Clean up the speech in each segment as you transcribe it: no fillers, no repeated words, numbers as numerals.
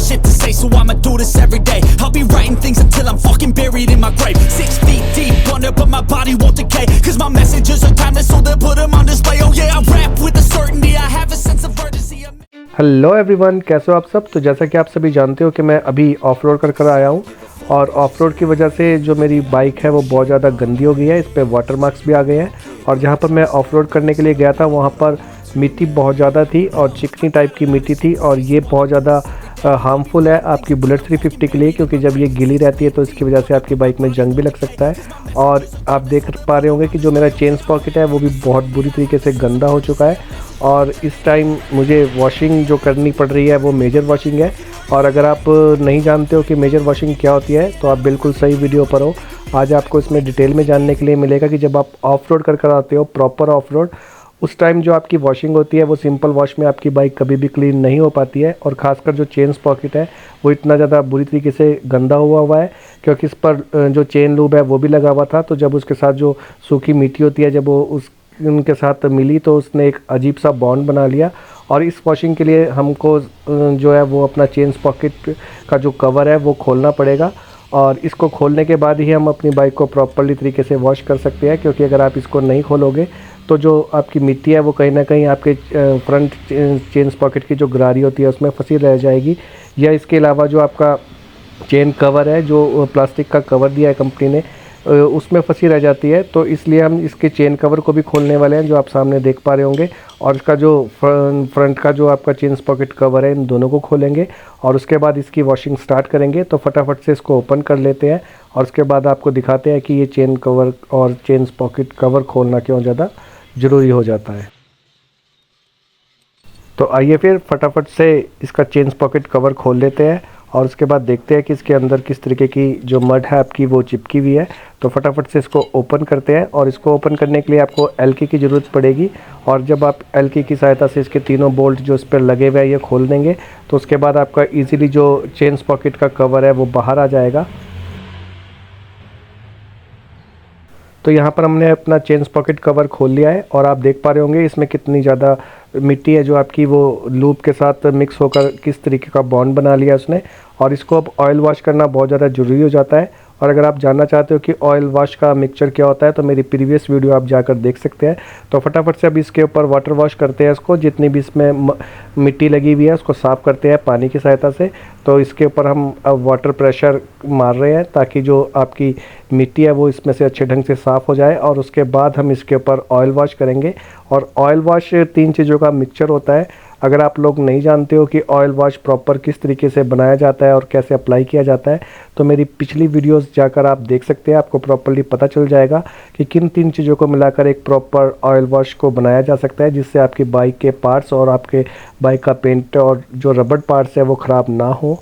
shit to say, so I'ma do this every day. I'll be writing things until I'm fucking buried in my grave. 6 feet deep under, but my body won't decay, cause my messages are timeless, so they'll put them on display. Oh yeah, I rap with a certainty, I have a sense of urgency. Hello everyone, कैसे हो आप सब। तो जैसा कि आप सभी जानते हो कि मैं अभी ऑफ रोड कर आया हूँ, और ऑफ रोड की वजह से जो मेरी बाइक है वो बहुत ज़्यादा गंदी हो गई है। इस पर वाटर मार्क्स भी आ गए हैं, और जहाँ पर मैं ऑफ रोड करने के लिए गया था वहाँ पर मिट्टी बहुत ज़्यादा थी और चिकनी टाइप की मिट्टी थी, और ये बहुत ज़्यादा हार्मफुल है आपकी बुलेट 350 के लिए, क्योंकि जब ये गीली रहती है तो इसकी वजह से आपकी बाइक में जंग भी लग सकता है। और आप देख पा रहे होंगे कि जो मेरा चेन पॉकेट है वो भी बहुत बुरी तरीके से गंदा हो चुका है, और इस टाइम मुझे वॉशिंग जो करनी पड़ रही है वो मेजर वॉशिंग है। और अगर आप नहीं जानते हो कि मेजर वॉशिंग क्या होती है तो आप बिल्कुल सही वीडियो पर हो। आज आपको इसमें डिटेल में जानने के लिए मिलेगा कि जब आप ऑफ रोड कर आते हो, प्रॉपर ऑफ रोड, उस टाइम जो आपकी वॉशिंग होती है वो सिंपल वॉश में आपकी बाइक कभी भी क्लीन नहीं हो पाती है। और ख़ासकर जो चेन पॉकेट है वो इतना ज़्यादा बुरी तरीके से गंदा हुआ है, क्योंकि इस पर जो चेन लूब है वो भी लगा हुआ था। तो जब उसके साथ जो सूखी मिट्टी होती है, जब वो उनके साथ मिली तो उसने एक अजीब सा बॉन्ड बना लिया। और इस वॉशिंग के लिए हमको जो है वो अपना चेन पॉकेट का जो कवर है वो खोलना पड़ेगा, और इसको खोलने के बाद ही हम अपनी बाइक को प्रॉपर्ली तरीके से वॉश कर सकते हैं। क्योंकि अगर आप इसको नहीं खोलोगे तो जो आपकी मिट्टी है वो कहीं ना कहीं आपके फ्रंट चेन पॉकेट की जो गरारी होती है उसमें फंसी रह जाएगी। या इसके अलावा जो आपका चेन कवर है, जो प्लास्टिक का कवर दिया है कंपनी ने, उसमें फंसी रह जाती है। तो इसलिए हम इसके चेन कवर को भी खोलने वाले हैं, जो आप सामने देख पा रहे होंगे। और इसका जो फ्रंट का जो आपका चेन पॉकेट कवर है, इन दोनों को खोलेंगे और उसके बाद इसकी वॉशिंग स्टार्ट करेंगे। तो फटाफट से इसको ओपन कर लेते हैं, और उसके बाद आपको दिखाते हैं कि ये चेन कवर और चेन पॉकेट कवर खोलना क्यों ज़्यादा ज़रूरी हो जाता है। तो आइए फिर फटाफट से इसका चेन पॉकेट कवर खोल लेते हैं, और उसके बाद देखते हैं कि इसके अंदर किस तरीके की जो मड है आपकी वो चिपकी हुई है। तो फटाफट से इसको ओपन करते हैं, और इसको ओपन करने के लिए आपको एलकी की ज़रूरत पड़ेगी। और जब आप एलकी की सहायता से इसके तीनों बोल्ट जो इस पर लगे हुए हैं ये खोल देंगे तो उसके बाद आपका ईजिली जो चेन पॉकेट का कवर है वो बाहर आ जाएगा। तो यहाँ पर हमने अपना चेन पॉकेट कवर खोल लिया है, और आप देख पा रहे होंगे इसमें कितनी ज़्यादा मिट्टी है जो आपकी वो लूप के साथ मिक्स होकर किस तरीके का बॉन्ड बना लिया उसने। और इसको अब ऑयल वॉश करना बहुत ज़्यादा ज़रूरी हो जाता है। और अगर आप जानना चाहते हो कि ऑयल वॉश का मिक्सचर क्या होता है तो मेरी प्रीवियस वीडियो आप जाकर देख सकते हैं। तो फटाफट से अब इसके ऊपर वाटर वॉश करते हैं इसको, जितनी भी इसमें मिट्टी लगी हुई है उसको साफ़ करते हैं पानी की सहायता से। तो इसके ऊपर हम अब वाटर प्रेशर मार रहे हैं ताकि जो आपकी मिट्टी है वो इसमें से अच्छे ढंग से साफ़ हो जाए, और उसके बाद हम इसके ऊपर ऑयल वॉश करेंगे। और ऑयल वॉश 3 चीज़ों का मिक्सचर होता है। अगर आप लोग नहीं जानते हो कि ऑयल वॉश प्रॉपर किस तरीके से बनाया जाता है और कैसे अप्लाई किया जाता है तो मेरी पिछली वीडियोस जाकर आप देख सकते हैं, आपको प्रॉपर्ली पता चल जाएगा कि किन 3 चीज़ों को मिलाकर एक प्रॉपर ऑयल वॉश को बनाया जा सकता है, जिससे आपकी बाइक के पार्ट्स और आपके बाइक का पेंट और जो रबड़ पार्ट्स है वो ख़राब ना हो।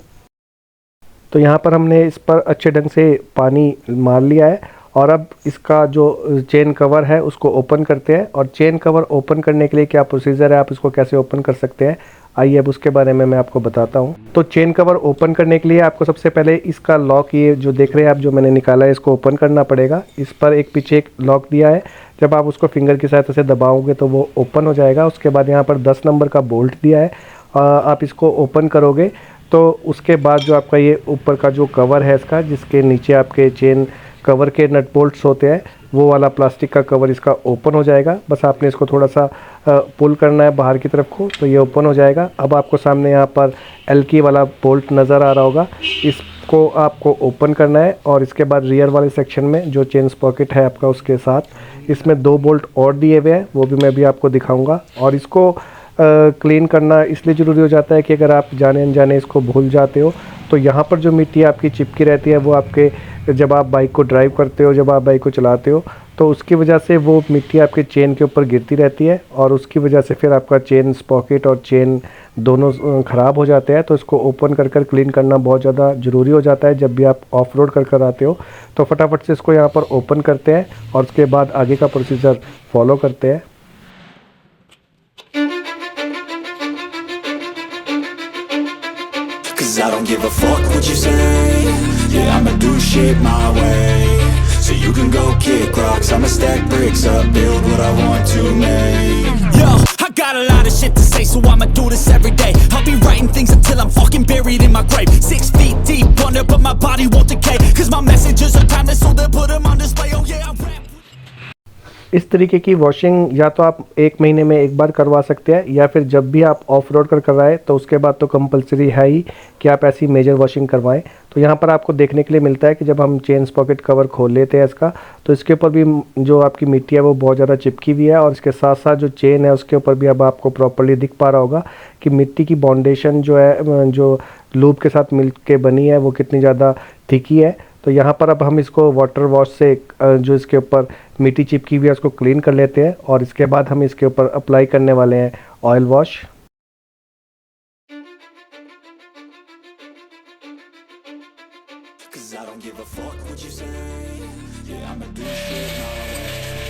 तो यहाँ पर हमने इस पर अच्छे ढंग से पानी मार लिया है, और अब इसका जो चेन कवर है उसको ओपन करते हैं। और चेन कवर ओपन करने के लिए क्या प्रोसीजर है, आप इसको कैसे ओपन कर सकते हैं, आइए अब उसके बारे में मैं आपको बताता हूँ। तो चेन कवर ओपन करने के लिए आपको सबसे पहले इसका लॉक, ये जो देख रहे हैं आप जो मैंने निकाला है, इसको ओपन करना पड़ेगा। इस पर एक पीछे एक लॉक दिया है, जब आप उसको फिंगर की सहायता से दबाओगे तो वो ओपन हो जाएगा। उसके बाद यहाँ पर 10 नंबर का बोल्ट दिया है, आप इसको ओपन करोगे तो उसके बाद जो आपका ये ऊपर का जो कवर है इसका, जिसके नीचे आपके चेन कवर के नट बोल्ट्स होते हैं, वो वाला प्लास्टिक का कवर इसका ओपन हो जाएगा। बस आपने इसको थोड़ा सा पुल करना है बाहर की तरफ को, तो ये ओपन हो जाएगा। अब आपको सामने यहाँ पर एलकी वाला बोल्ट नज़र आ रहा होगा, इसको आपको ओपन करना है। और इसके बाद रियर वाले सेक्शन में जो चेन पॉकेट है आपका उसके साथ इसमें 2 बोल्ट और दिए हुए हैं, वो भी मैं भी आपको दिखाऊँगा। और इसको क्लीन करना इसलिए ज़रूरी हो जाता है कि अगर आप जाने अनजाने इसको भूल जाते हो तो यहाँ पर जो मिट्टी आपकी चिपकी रहती है वो आपके, जब आप बाइक को ड्राइव करते हो, जब आप बाइक को चलाते हो तो उसकी वजह से वो मिट्टी आपके चेन के ऊपर गिरती रहती है, और उसकी वजह से फिर आपका चेन पॉकेट और चेन दोनों ख़राब हो जाते हैं। तो इसको ओपन कर क्लीन करना बहुत ज़्यादा ज़रूरी हो जाता है जब भी आप ऑफ रोड कर आते हो। तो फटाफट से इसको यहाँ पर ओपन करते हैं, और उसके बाद आगे का प्रोसीजर फॉलो करते हैं। Cause I don't give a fuck what you say. Yeah, I'ma do shit my way. So you can go kick rocks, I'ma stack bricks up, build what I want to make. Yo, I got a lot of shit to say, so I'ma do this every day. I'll be writing things until I'm fucking buried in my grave. 6 feet deep under, but my body won't decay. Cause my messages are timeless, so they'll put them on display. Oh yeah, I rap. इस तरीके की washing या तो आप 1 महीने में एक बार करवा सकते हैं, या फिर जब भी आप ऑफ रोड कर कराएं तो उसके बाद तो कंपलसरी है ही कि आप ऐसी मेजर वॉशिंग करवाएं। तो यहाँ पर आपको देखने के लिए मिलता है कि जब हम चेन स्पॉकेट कवर खोल लेते हैं इसका, तो इसके ऊपर भी जो आपकी मिट्टी है वो बहुत ज़्यादा चिपकी हुई है, और इसके साथ साथ जो चेन है उसके ऊपर भी अब आपको प्रॉपर्ली दिख पा रहा होगा कि मिट्टी की बाउंडेशन जो है, जो लूप के साथ मिल के बनी है, वो कितनी ज़्यादा थिकी है। तो यहाँ पर अब हम इसको वाटर वॉश से जो इसके ऊपर मिट्टी चिपकी हुई है उसको क्लीन कर लेते हैं, और इसके बाद हम इसके ऊपर अप्लाई करने वाले हैं ऑयल वॉश।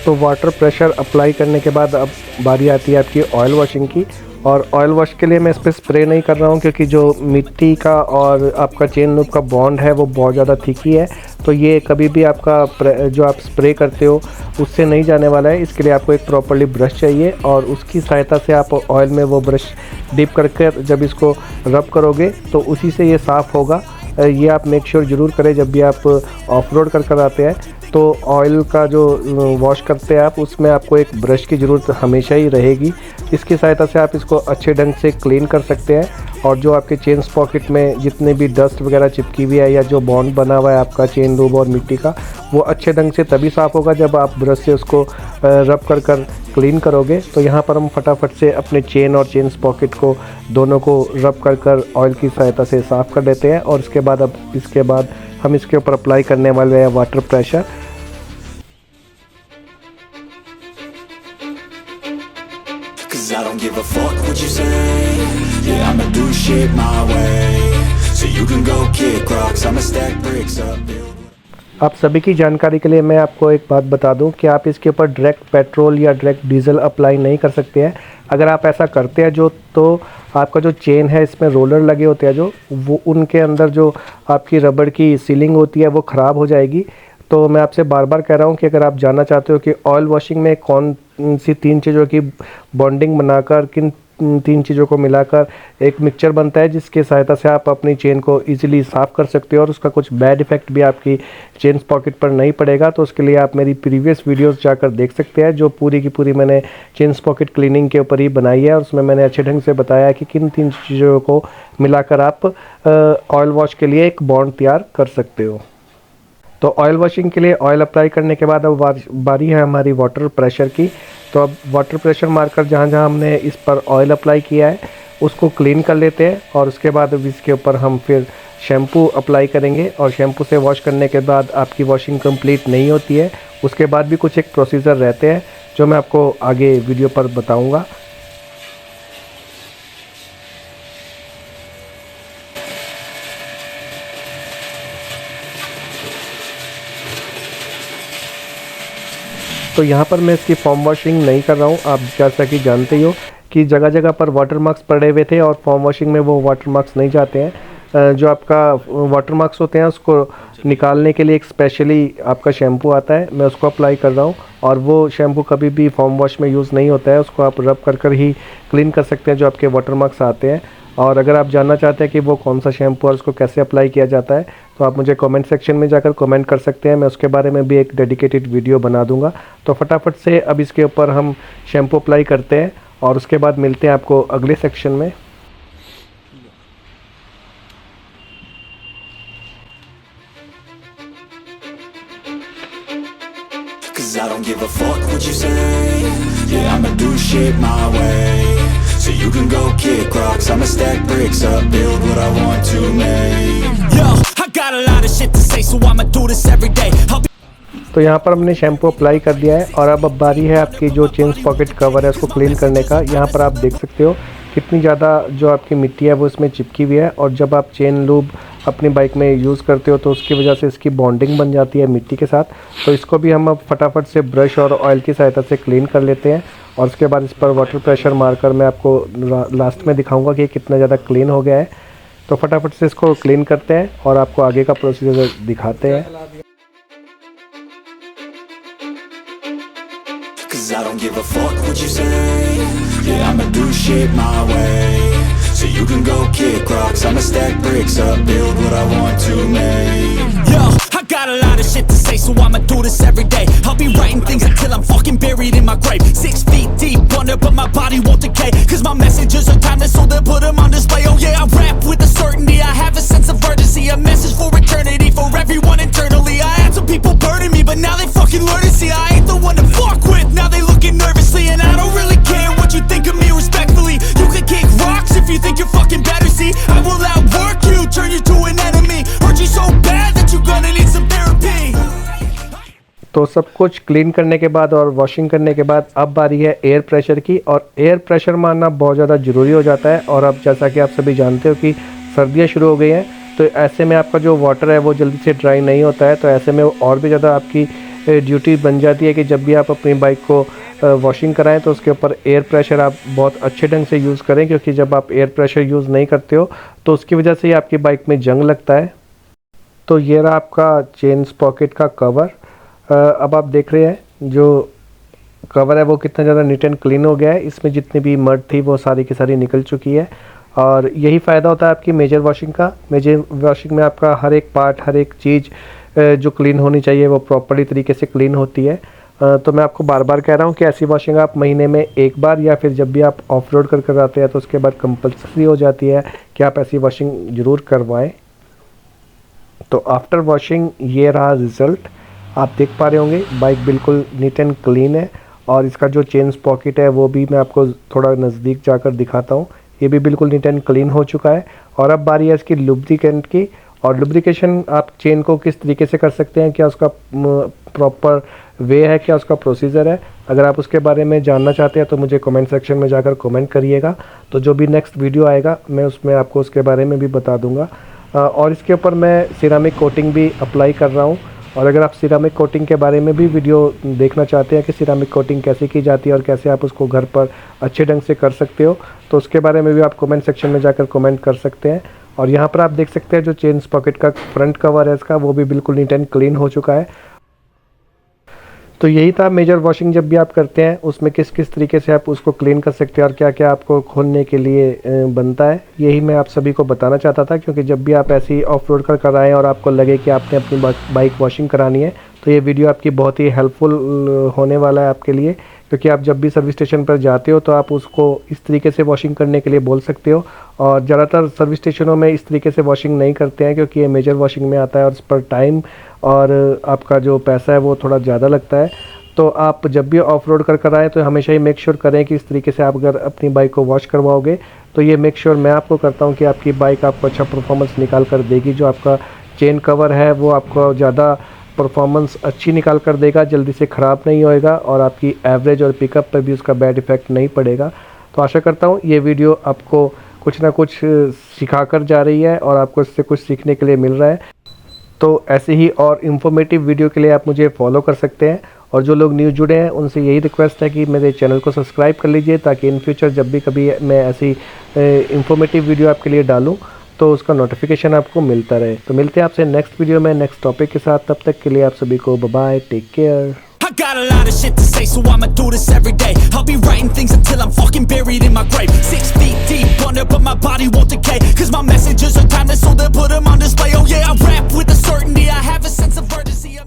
तो वाटर प्रेशर अप्लाई करने के बाद अब बारी आती है आपकी ऑयल वॉशिंग की। और ऑयल वॉश के लिए मैं इस पर स्प्रे नहीं कर रहा हूँ, क्योंकि जो मिट्टी का और आपका चेन लूप का बॉन्ड है वो बहुत ज़्यादा थिकी है, तो ये कभी भी आपका जो आप स्प्रे करते हो उससे नहीं जाने वाला है। इसके लिए आपको एक प्रॉपर्ली ब्रश चाहिए, और उसकी सहायता से आप ऑयल में वो ब्रश डिप करके जब इसको रब करोगे तो उसी से ये साफ़ होगा। ये आप मेक श्योर ज़रूर करें जब भी आप ऑफ रोड कर आते हैं, तो ऑयल का जो वॉश करते हैं आप, उसमें आपको एक ब्रश की ज़रूरत हमेशा ही रहेगी। इसकी सहायता से आप इसको अच्छे ढंग से क्लीन कर सकते हैं, और जो आपके चेन स्पॉकेट में जितने भी डस्ट वगैरह चिपकी हुई है या जो बॉन्ड बना हुआ है आपका चेन लूब और मिट्टी का, वो अच्छे ढंग से तभी साफ़ होगा जब आप ब्रश से उसको रब कर क्लीन करोगे। तो यहाँ पर हम फटाफट से अपने चेन और चेन स्पॉकेट को दोनों को रब कर ऑयल की सहायता से साफ़ कर लेते हैं, और इसके बाद हम इसके ऊपर अप्लाई करने वाले हैं water pressure. I don't give a fuck what you say. Yeah, I'ma do shit my way. So you can go kick rocks, I'ma stack bricks up. आप सभी की जानकारी के लिए मैं आपको एक बात बता दूं कि आप इसके ऊपर डायरेक्ट पेट्रोल या डायरेक्ट डीजल अप्लाई नहीं कर सकते हैं। अगर आप ऐसा करते हैं तो आपका जो चेन है इसमें रोलर लगे होते हैं जो वो उनके अंदर जो आपकी रबड़ की सीलिंग होती है वो ख़राब हो जाएगी। तो मैं आपसे बार बार कह रहा हूँ कि अगर आप जानना चाहते हो कि ऑयल वॉशिंग में कौन सी 3 चीज़ों की बॉन्डिंग बनाकर, किन 3 चीज़ों को मिलाकर एक मिक्सचर बनता है जिसकी सहायता से आप अपनी चेन को इजीली साफ़ कर सकते हो, और उसका कुछ बैड इफ़ेक्ट भी आपकी चेन पॉकेट पर नहीं पड़ेगा। तो उसके लिए आप मेरी प्रीवियस वीडियोस जाकर देख सकते हैं, जो पूरी की पूरी मैंने चेन पॉकेट क्लीनिंग के ऊपर ही बनाई है, और उसमें मैंने अच्छे ढंग से बताया है कि किन 3 चीज़ों को मिलाकर आप ऑयल वॉश के लिए एक बॉन्ड तैयार कर सकते हो। तो ऑयल वॉशिंग के लिए ऑयल अप्लाई करने के बाद अब बारी है हमारी वाटर प्रेशर की। तो अब वाटर प्रेशर मारकर जहाँ हमने इस पर ऑयल अप्लाई किया है उसको क्लीन कर लेते हैं, और उसके बाद अब इसके ऊपर हम फिर शैम्पू अप्लाई करेंगे, और शैम्पू से वॉश करने के बाद आपकी वॉशिंग कंप्लीट नहीं होती है। उसके बाद भी कुछ एक प्रोसीजर रहते हैं जो मैं आपको आगे वीडियो पर बताऊँगा। तो यहाँ पर मैं इसकी फॉर्म वॉशिंग नहीं कर रहा हूँ। आप जैसा कि जानते ही हो कि जगह जगह पर वाटर मार्क्स पड़े हुए थे, और फॉर्म वॉशिंग में वो वाटर मार्क्स नहीं जाते हैं। जो आपका वाटर मार्क्स होते हैं उसको निकालने के लिए एक स्पेशली आपका शैम्पू आता है, मैं उसको अप्लाई कर रहा हूँ, और वो शैम्पू कभी भी फॉर्म वॉश में यूज़ नहीं होता है। उसको आप रब कर ही क्लीन कर सकते हैं जो आपके वाटर मार्क्स आते हैं। और अगर आप जानना चाहते हैं कि वो कौन सा शैम्पू और उसको कैसे अप्लाई किया जाता है, तो आप मुझे कमेंट सेक्शन में जाकर कमेंट कर सकते हैं, मैं उसके बारे में भी एक डेडिकेटेड वीडियो बना दूंगा। तो फटाफट से अब इसके ऊपर हम शैम्पू अप्लाई करते हैं, और उसके बाद मिलते हैं आपको अगले सेक्शन में। I don't give a fuck what you say. Yeah, I'ma do shit my way. So you can go kick rocks, I'ma stack bricks up, build what I want to make. Yo, I got a lot of shit to say, so I'ma do this every day. तो यहाँ पर हमने shampoo apply कर दिया है, और अब बारी है आपकी जो चेन पॉकेट कवर है उसको क्लीन करने का। यहाँ पर आप देख सकते हो कितनी ज़्यादा जो आपकी मिट्टी है वो इसमें चिपकी हुई है, और जब आप चेन लूब अपनी बाइक में यूज़ करते हो तो उसकी वजह से इसकी बॉन्डिंग बन जाती है मिट्टी के साथ। तो इसको भी हम अब फटाफट से ब्रश और ऑयल की सहायता से क्लीन कर लेते हैं, और उसके बाद इस पर वाटर प्रेशर मारकर मैं आपको लास्ट में दिखाऊंगा कि कितना ज़्यादा क्लीन हो गया है। तो फटाफट से इसको क्लीन करते हैं और आपको आगे का प्रोसीजर दिखाते हैं। I don't give a fuck what you say. Yeah, I'ma do shit my way. So you can go kick rocks, I'ma stack bricks up, build what I want to make. Yo, I got a lot of shit to say, so I'ma do this every day. I'll be writing things until I'm fucking buried in my grave. 6 feet deep under, but my body won't decay. Cause my messages are timeless, so they'll put them on display. Oh yeah, I rap with a certainty, I have a sense of urgency. A message for eternity, for everyone internally. I had some people burning me, but now they fucking learn to see I ain't the one to fuck with, now they looking nervously. And I don't really care what you think of me, respectfully. You can kick rocks if you think you're fucking better, see. I will outwork you, turn you to an enemy. Hurt you so bad that you're gonna need some therapy. तो सब कुछ clean करने के बाद और washing करने के बाद अब बारी है एयर प्रेशर की। और एयर प्रेशर मारना बहुत ज़्यादा ज़रूरी हो जाता है। और अब जैसा कि आप सभी जानते हो कि सर्दियाँ शुरू हो गई हैं, तो ऐसे में आपका जो वाटर है वो जल्दी से ड्राई नहीं होता है। तो ऐसे में और भी ज़्यादा आपकी ड्यूटी बन जाती है कि जब भी आप अपनी बाइक को वॉशिंग कराएं तो उसके ऊपर एयर प्रेशर आप बहुत अच्छे ढंग से यूज़ करें, क्योंकि जब आप एयर प्रेशर यूज़ नहीं करते हो तो उसकी वजह से ही आपकी बाइक में जंग लगता है। तो ये रहा आपका चेन पॉकेट का कवर। अब आप देख रहे हैं जो कवर है वो कितना ज़्यादा नीट एंड क्लीन हो गया है। इसमें जितनी भी मड थी वो सारी की सारी निकल चुकी है। और यही फ़ायदा होता है आपकी मेजर वॉशिंग का। मेजर वॉशिंग में आपका हर एक पार्ट, हर एक चीज़ जो क्लीन होनी चाहिए वो प्रॉपर्ली तरीके से क्लीन होती है। तो मैं आपको बार बार कह रहा हूँ कि ऐसी वॉशिंग आप महीने में एक बार या फिर जब भी आप ऑफ रोड कर आते हैं तो उसके बाद कंपल्सरी हो जाती है कि आप ऐसी वॉशिंग ज़रूर करवाएं। तो आफ्टर वॉशिंग ये रहा रिज़ल्ट। आप देख पा रहे होंगे बाइक बिल्कुल नीट एंड क्लीन है। और इसका जो चेन पॉकेट है वो भी मैं आपको थोड़ा नज़दीक जाकर दिखाता हूँ। ये भी बिल्कुल नीट एंड क्लीन हो चुका है। और अब बारी है इसकी लुब्रिकेंट की। और लुब्रिकेशन आप चेन को किस तरीके से कर सकते हैं, क्या उसका प्रॉपर वे है, क्या उसका प्रोसीजर है, अगर आप उसके बारे में जानना चाहते हैं तो मुझे कमेंट सेक्शन में जाकर कमेंट करिएगा। तो जो भी नेक्स्ट वीडियो आएगा मैं उसमें आपको उसके बारे में भी बता दूंगा। और इसके ऊपर मैं सिरामिक कोटिंग भी अप्लाई कर रहा हूँ। और अगर आप सिरामिक कोटिंग के बारे में भी वीडियो देखना चाहते हैं कि सिरामिक कोटिंग कैसे की जाती है और कैसे आप उसको घर पर अच्छे ढंग से कर सकते हो, तो उसके बारे में भी आप कमेंट सेक्शन में जाकर कमेंट कर सकते हैं। और यहाँ पर आप देख सकते हैं जो चेन पॉकेट का फ्रंट कवर है इसका वो भी बिल्कुल नीट एंड क्लीन हो चुका है। तो यही था मेजर वॉशिंग जब भी आप करते हैं उसमें किस किस तरीके से आप उसको क्लीन कर सकते हैं और क्या क्या आपको खोलने के लिए बनता है। यही मैं आप सभी को बताना चाहता था, क्योंकि जब भी आप ऐसी ऑफ रोड कर आएँ और आपको लगे कि आपने अपनी बाइक वॉशिंग करानी है तो ये वीडियो आपकी बहुत ही हेल्पफुल होने वाला है आपके लिए। क्योंकि आप जब भी सर्विस स्टेशन पर जाते हो तो आप उसको इस तरीके से वॉशिंग करने के लिए बोल सकते हो। और ज़्यादातर सर्विस स्टेशनों में इस तरीके से वॉशिंग नहीं करते हैं, क्योंकि ये मेजर वॉशिंग में आता है और इस पर टाइम और आपका जो पैसा है वो थोड़ा ज़्यादा लगता है। तो आप जब भी ऑफ रोड कर आएँ तो हमेशा ही मेक श्योर करें कि इस तरीके से आप अगर अपनी बाइक को वॉश करवाओगे तो ये मेक श्योर मैं आपको करता हूँ कि आपकी बाइक आपको अच्छा परफॉर्मेंस निकाल कर देगी। जो आपका चेन कवर है वो आपको ज़्यादा परफॉर्मेंस अच्छी निकाल कर देगा, जल्दी से ख़राब नहीं होएगा और आपकी एवरेज और पिकअप पर भी उसका बैड इफ़ेक्ट नहीं पड़ेगा। तो आशा करता हूँ ये वीडियो आपको कुछ ना कुछ सिखा कर जा रही है और आपको इससे कुछ सीखने के लिए मिल रहा है। तो ऐसे ही और इन्फॉर्मेटिव वीडियो के लिए आप मुझे फॉलो कर सकते हैं। और जो लोग न्यू जुड़े हैं उनसे यही रिक्वेस्ट है कि मेरे चैनल को सब्सक्राइब कर लीजिए, ताकि इन फ्यूचर जब भी कभी मैं ऐसी इन्फॉर्मेटिव वीडियो आपके लिए डालूं तो उसका नोटिफिकेशन आपको मिलता रहे। तो मिलते हैं आपसे नेक्स्ट वीडियो में नेक्स्ट टॉपिक के साथ। तब तक के लिए आप सभी को bye bye, take care. I got a lot of shit to say, so I'ma do this every day. I'll be writing things until I'm fucking buried in my grave. 6 feet deep under, but my body won't decay. Cause my messages are timeless, so they'll put them on display. Oh yeah, I rap with a certainty, I have a sense of urgency.